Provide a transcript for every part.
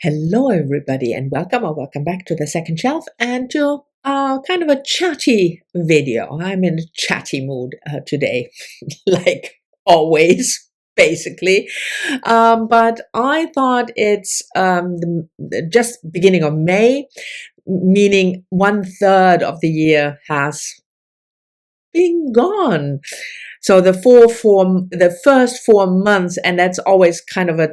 Hello, everybody, and welcome or welcome back to the second shelf and to kind of a chatty video. I'm in a chatty mood today, like always, basically. But I thought it's just beginning of May, meaning 1/3 of the year has been gone. So the first 4 months, and that's always kind of a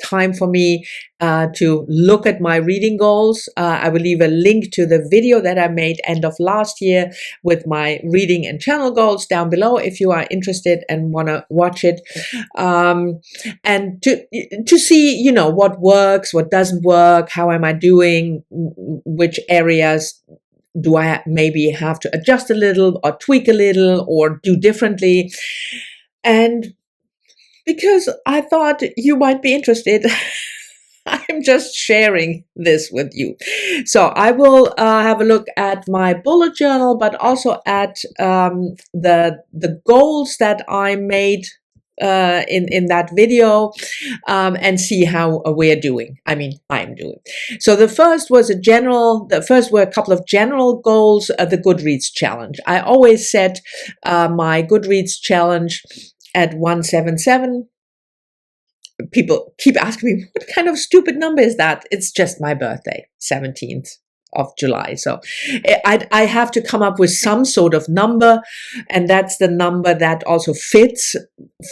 time for me to look at my reading goals. I will leave a link to the video that I made end of last year with my reading and channel goals down below if you are interested and want to watch it. And to see, what works, what doesn't work, how am I doing, which areas do I maybe have to adjust a little or tweak a little or do differently? And because I thought you might be interested, I'm just sharing this with you. So I will have a look at my bullet journal, but also at the goals that I made in that video, and see how we're doing. I'm doing. So the first were a couple of general goals, the Goodreads challenge. I always set my Goodreads challenge at 177. People keep asking me, what kind of stupid number is that? It's just my birthday, 17th of July. So I have to come up with some sort of number, and that's the number that also fits,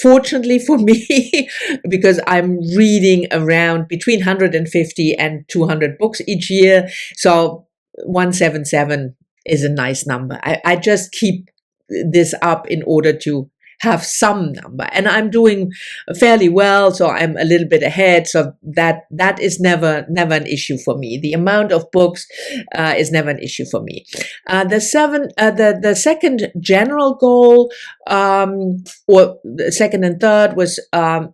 fortunately for me, because I'm reading around between 150 and 200 books each year. So 177 is a nice number. I just keep this up in order to have some number, and I'm doing fairly well, so I'm a little bit ahead, so that is never an issue for me. The amount of books is never an issue for me. The second general goal, or the second and third, was a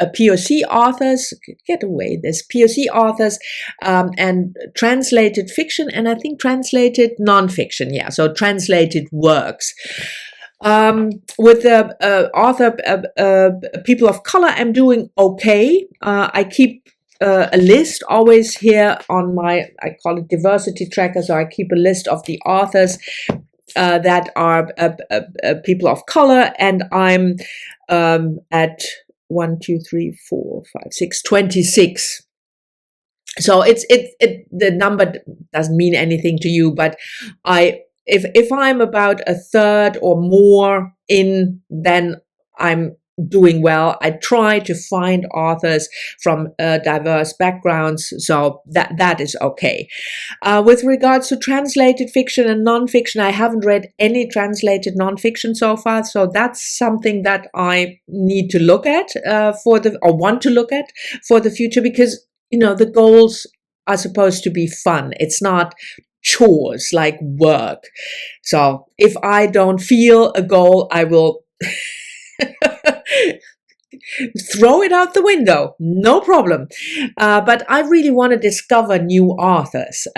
PoC-authors, get away this, PoC-authors, and translated fiction, and I think translated nonfiction, so translated works. With the author people of color, I'm doing okay. I keep a list always here on my, I call it diversity tracker, so I keep a list of the authors that are people of color, and I'm at 1, 2, 3, 4, 5, 6, 26. So the number doesn't mean anything to you, but if I'm about a third or more in, then I'm doing well. I try to find authors from diverse backgrounds, so that is okay. With regards to translated fiction and nonfiction, I haven't read any translated nonfiction so far, so that's something that I need to look at want to look at for the future, because the goals are supposed to be fun. It's not chores like work. So if I don't feel a goal, I will throw it out the window, no problem. But I really want to discover new authors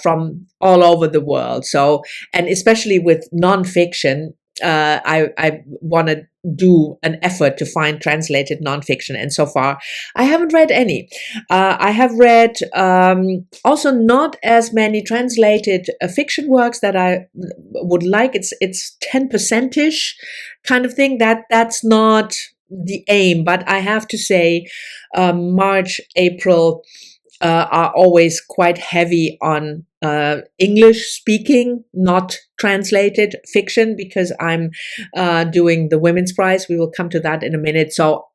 from all over the world. So, and especially with nonfiction, I want to do an effort to find translated nonfiction, and so far I haven't read any. I have read also not as many translated fiction works that I would like. It's 10%ish kind of thing. That's not the aim, but I have to say March, April are always quite heavy on English speaking, not translated fiction, because I'm doing the Women's Prize. We will come to that in a minute. So,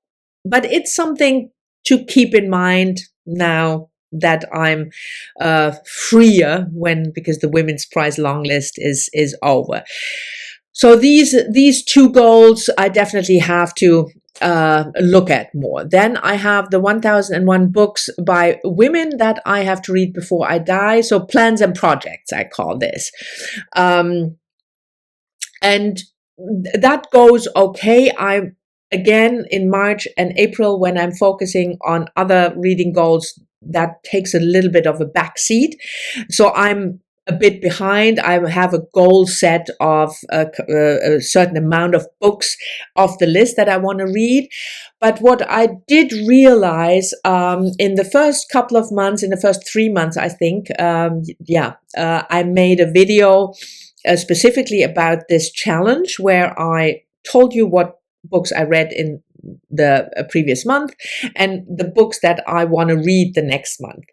but it's something to keep in mind now that I'm freer because the Women's Prize long list is over. So these two goals I definitely have to look at more. Then I have the 1001 books by women that I have to read before I die. So plans and projects, I call this. And that goes okay. I'm again in March and April, when I'm focusing on other reading goals, that takes a little bit of a back seat. So I'm a bit behind. I have a goal set of a certain amount of books off the list that I want to read. But what I did realize in the first couple of months, in the first 3 months, I think, I made a video specifically about this challenge where I told you what books I read in the previous month and the books that I want to read the next month.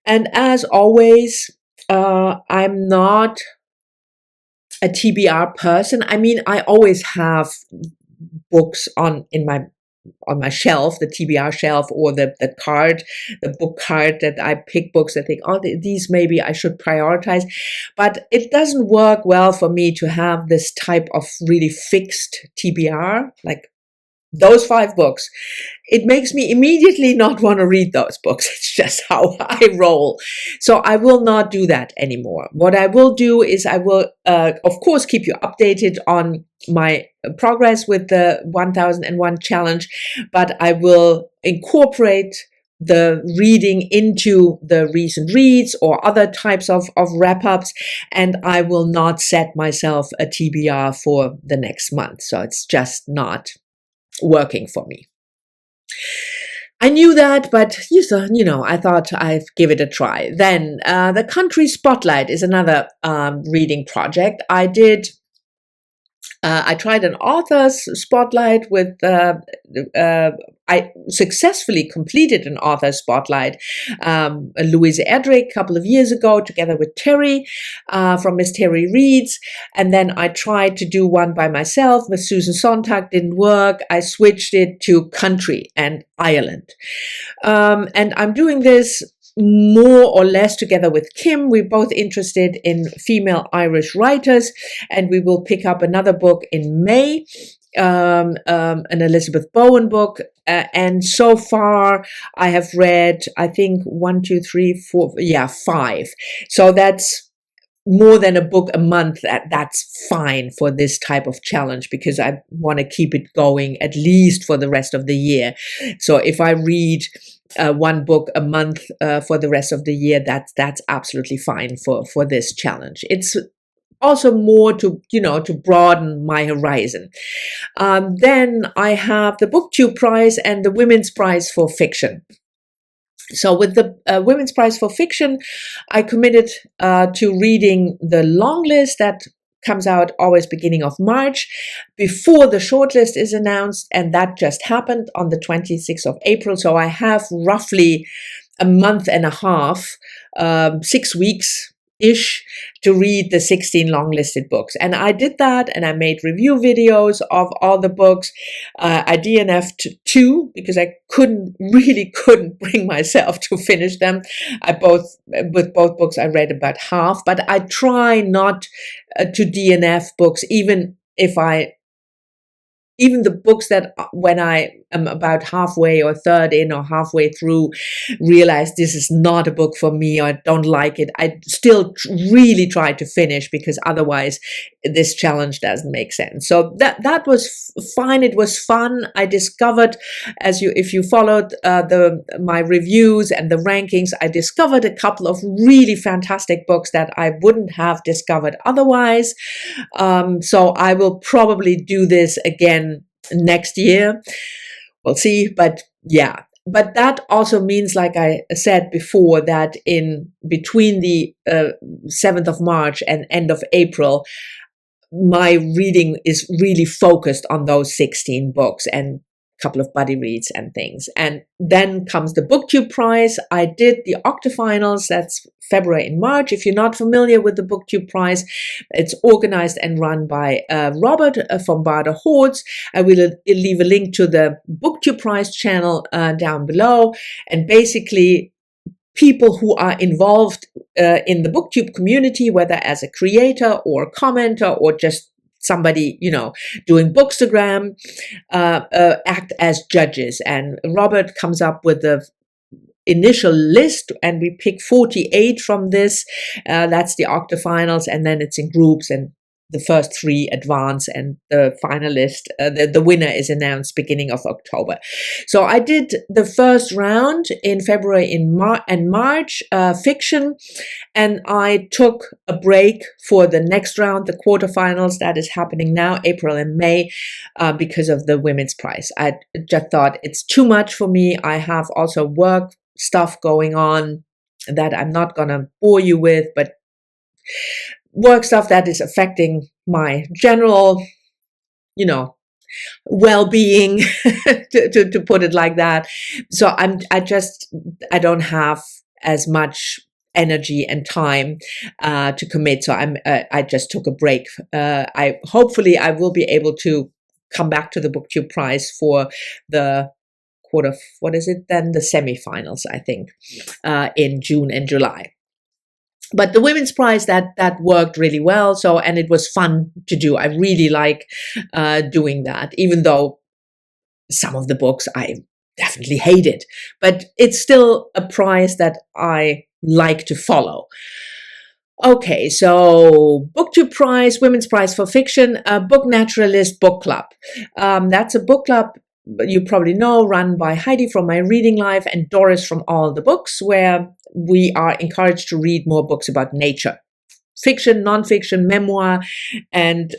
And as always, I'm not a TBR person. I mean, I always have books on my shelf, the TBR shelf, or the book card that I pick books. I think, oh, these maybe I should prioritize. But it doesn't work well for me to have this type of really fixed TBR, like those 5 books. It makes me immediately not want to read those books. It's just how I roll. So I will not do that anymore. What I will do is I will, of course, keep you updated on my progress with the 1001 challenge, but I will incorporate the reading into the recent reads or other types of wrap-ups, and I will not set myself a TBR for the next month. So it's just not working for me. I knew that, but I thought I'd give it a try. Then the Country Spotlight is another reading project. I tried an author's spotlight with, I successfly completed an author's spotlight, Louise Erdrich, a couple of years ago, together with Terry from Miss Terry Reads. And then I tried to do one by myself with Susan Sontag, didn't work. I switched it to country and Ireland. And I'm doing this more or less together with Kim. We're both interested in female Irish writers, and we will pick up another book in May, an Elizabeth Bowen book. And so far I have read, I think 5. So that's more than a book a month. That's fine for this type of challenge, because I want to keep it going at least for the rest of the year. So if I read one book a month for the rest of the year, that's absolutely fine for this challenge. It's also more to broaden my horizon. Then I have the Booktubeprize and the Women's Prize for Fiction. So with the Women's Prize for Fiction, I committed to reading the long list that comes out always beginning of March before the shortlist is announced, and that just happened on the 26th of April. So I have roughly a month and a half, 6 weeks-ish, to read the 16 long-listed books. And I did that, and I made review videos of all the books. I DNF'd 2 because I couldn't bring myself to finish them. With both books, I read about half, but I try not to DNF books, even the books that when I am about halfway or third in or halfway through realize this is not a book for me or I don't like it, I still really try to finish, because otherwise this challenge doesn't make sense. So that was fine. It was fun. I discovered, if you followed my reviews and the rankings, I discovered a couple of really fantastic books that I wouldn't have discovered otherwise. So I will probably do this again next year. We'll see, but yeah. But that also means, like I said before, that in between the 7th of March and end of April, my reading is really focused on those 16 books and a couple of buddy reads and things. And then comes the Booktubeprize. I did the octafinals. That's February and March. If you're not familiar with the Booktubeprize, it's organized and run by Robert from Bader Hordes. I will leave a link to the Booktubeprize channel down below. And basically, people who are involved in the Booktube community, whether as a creator or a commenter or just somebody, doing Bookstagram, act as judges. And Robert comes up with the initial list, and we pick 48 from this. That's the octafinals, and then it's in groups, and the first 3 advance, and the finalist, the winner is announced beginning of October. So I did the first round in February and March, fiction, and I took a break for the next round, the quarterfinals that is happening now, April and May, because of the Women's Prize. I just thought it's too much for me. I have also work stuff going on that I'm not going to bore you with, but work stuff that is affecting my general, well-being, to put it like that. So I don't have as much energy and time to commit. So I just took a break. Hopefully I will be able to come back to the Booktubeprize for the the semifinals, I think, in June and July. But the Women's Prize, that worked really well. So, and it was fun to do. I really like doing that, even though some of the books I definitely hated. But it's still a prize that I like to follow. Okay, so Booktubeprize, Women's Prize for Fiction, Book Naturalist Book Club. That's a book club you probably know, run by Heidi from My Reading Life and Doris from All the Books, where we are encouraged to read more books about nature. Fiction, nonfiction, memoir, and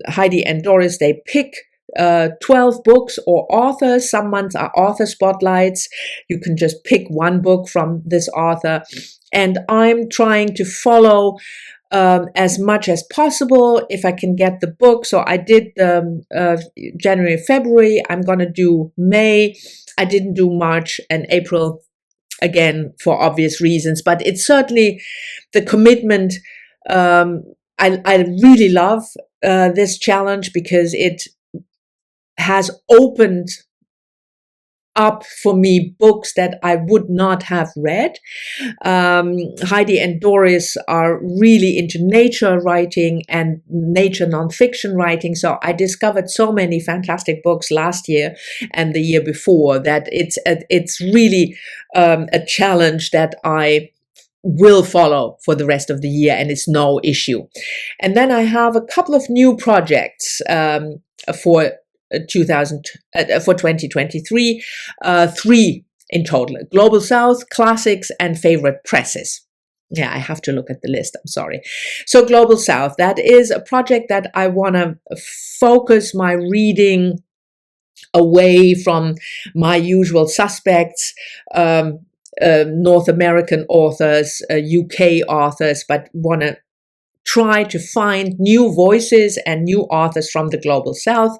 Heidi and Doris, they pick 12 books or authors. Some months are author spotlights. You can just pick one book from this author. And I'm trying to follow as much as possible if I can get the book. So I did January, February. I'm going to do May. I didn't do March and April, again, for obvious reasons. But it's certainly the commitment. I really love this challenge because it has opened up for me books that I would not have read. Heidi and Doris are really into nature writing and nature nonfiction writing. So I discovered so many fantastic books last year and the year before that it's really a challenge that I will follow for the rest of the year, and it's no issue. And then I have a couple of new projects for 2023, 3 in total: Global South, Classics, and Favorite Presses. Yeah, I have to look at the list. I'm sorry. So Global South, that is a project that I want to focus my reading away from my usual suspects, North American authors, UK authors, but want to try to find new voices and new authors from the Global South.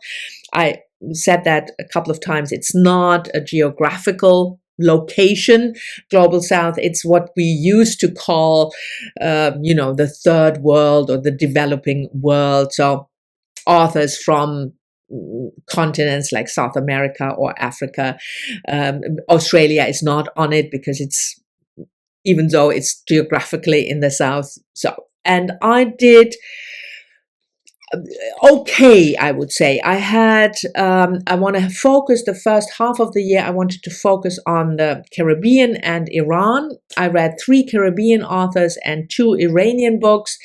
I said that a couple of times. It's not a geographical location, Global South. It's what we used to call, the third world or the developing world. So authors from continents like South America or Africa. Australia is not on it because even though it's geographically in the South. And I did okay, I would say. I want to focus the first half of the year. I wanted to focus on the Caribbean and Iran. I read 3 Caribbean authors and 2 Iranian books.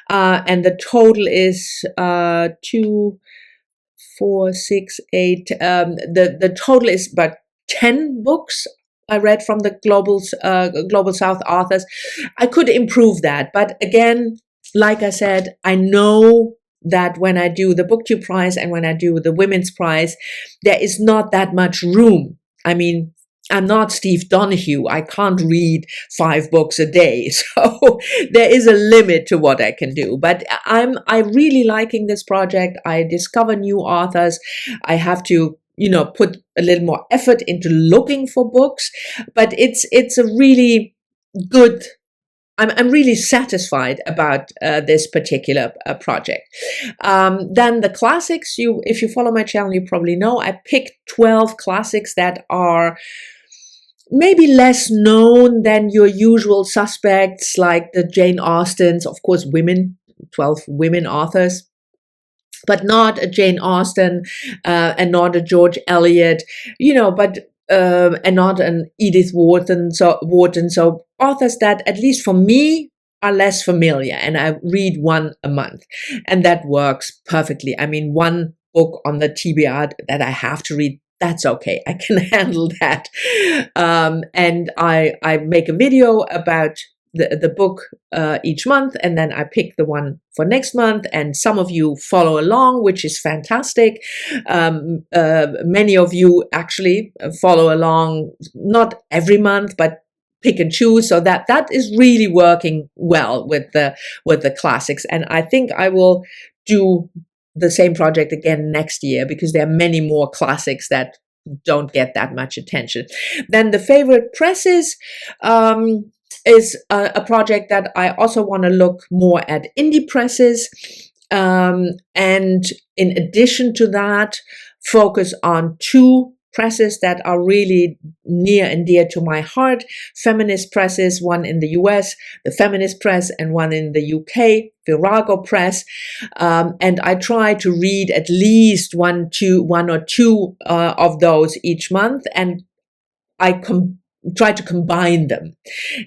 And the total is 2, 4, 6, 8. The total is about 10 books I read from the Global South authors. I could improve that. But again, like I said, I know that when I do the Booktubeprize and when I do the Women's Prize, there is not that much room. I mean, I'm not Steve Donahue. I can't read 5 books a day. So there is a limit to what I can do. But I'm really liking this project. I discover new authors. I have to, put a little more effort into looking for books. But it's a really good. I'm really satisfied about this particular project. Then the classics, if you follow my channel, you probably know I picked 12 classics that are maybe less known than your usual suspects, like the Jane Austens, of course, 12 women authors, but not a Jane Austen and not a George Eliot, and not an Edith Wharton. So authors that, at least for me, are less familiar, and I read one a month, and that works perfectly. I mean, one book on the TBR that I have to read, that's okay. I can handle that. And I make a video about the book each month, and then I pick the one for next month, and some of you follow along, which is fantastic. Many of you actually follow along, not every month, but pick and choose, so that is really working well with the classics. And I think I will do the same project again next year, because there are many more classics that don't get that much attention. Then the favorite presses is a project that I also want to look more at indie presses, and in addition to that, focus on two presses that are really near and dear to my heart. Feminist presses, one in the US, the Feminist Press, and one in the UK, Virago Press. And I try to read at least one or two of those each month, and I try to combine them.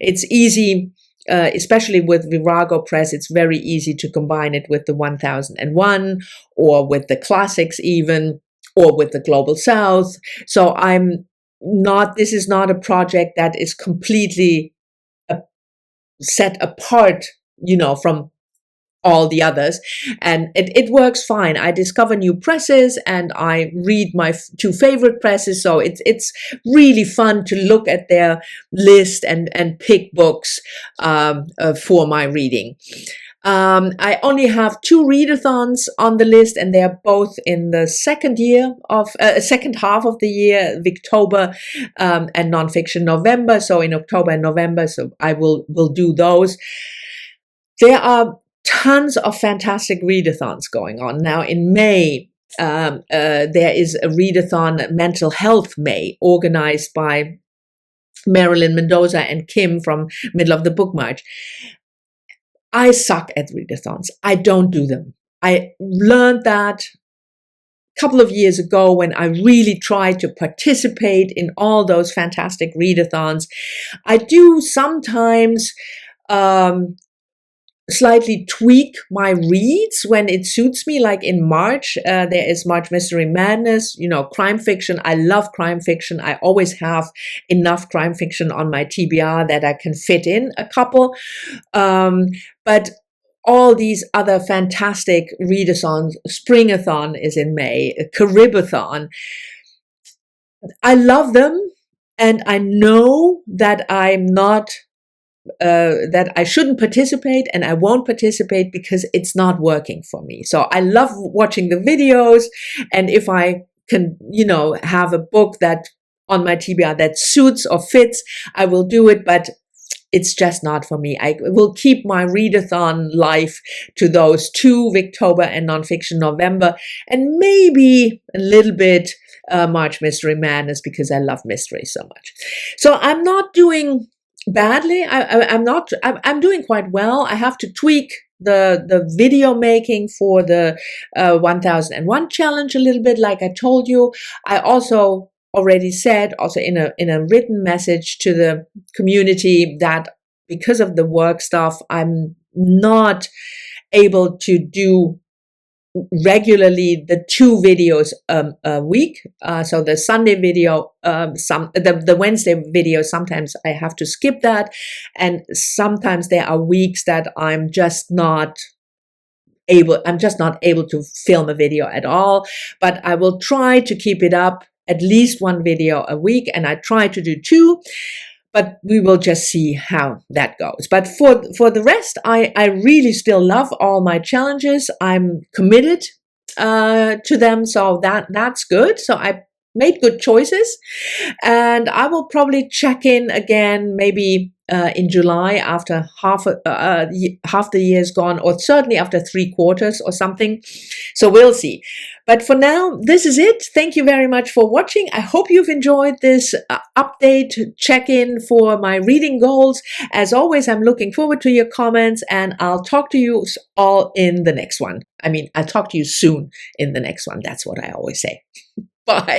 It's easy, especially with Virago Press, it's very easy to combine it with the 1001 or with the classics even, or with the Global South. So this is not a project that is completely set apart, from all the others. And it works fine. I discover new presses and I read my two favorite presses. So it's really fun to look at their list and pick books for my reading. I only have two readathons on the list, and they are both in the second half of the year, Victober and Nonfiction November. So in October and November, so I will do those. There are tons of fantastic readathons going on now. In May, there is a readathon, Mental Health May, organized by Marilyn Mendoza and Kim from Middle of the Book March. I suck at readathons. I don't do them. I learned that a couple of years ago when I really tried to participate in all those fantastic readathons. I do sometimes slightly tweak my reads when it suits me. Like in March, there is March Mystery Madness, crime fiction. I love crime fiction. I always have enough crime fiction on my TBR that I can fit in a couple. But all these other fantastic readathons, Springathon is in May, Caribathon, I love them, and I know that I'm not that I shouldn't participate, and I won't participate because it's not working for me. So I love watching the videos, and if I can, have a book that on my TBR that suits or fits, I will do it, but it's just not for me. I will keep my readathon life to those two, Victober and Nonfiction November, and maybe a little bit March Mystery Madness, because I love mystery so much. So I'm not doing badly. I'm doing quite well. I have to tweak the video making for the 1001 challenge a little bit, like I told you. I also already said, also in a written message to the community, that because of the work stuff, I'm not able to do regularly the two videos a week. So the Sunday video, the Wednesday video, sometimes I have to skip that, and sometimes there are weeks that I'm just not able to film a video at all. But I will try to keep it up, at least one video a week, and I try to do two. But we will just see how that goes. But for the rest, I really still love all my challenges. I'm committed to them, so that's good. So I made good choices, and I will probably check in again maybe in July after half the year is gone, or certainly after 3/4 or something. So we'll see. But for now, this is it. Thank you very much for watching. I hope you've enjoyed this update check-in for my reading goals. As always, I'm looking forward to your comments, and I'll talk to you all in the next one. I'll talk to you soon in the next one. That's what I always say. Bye.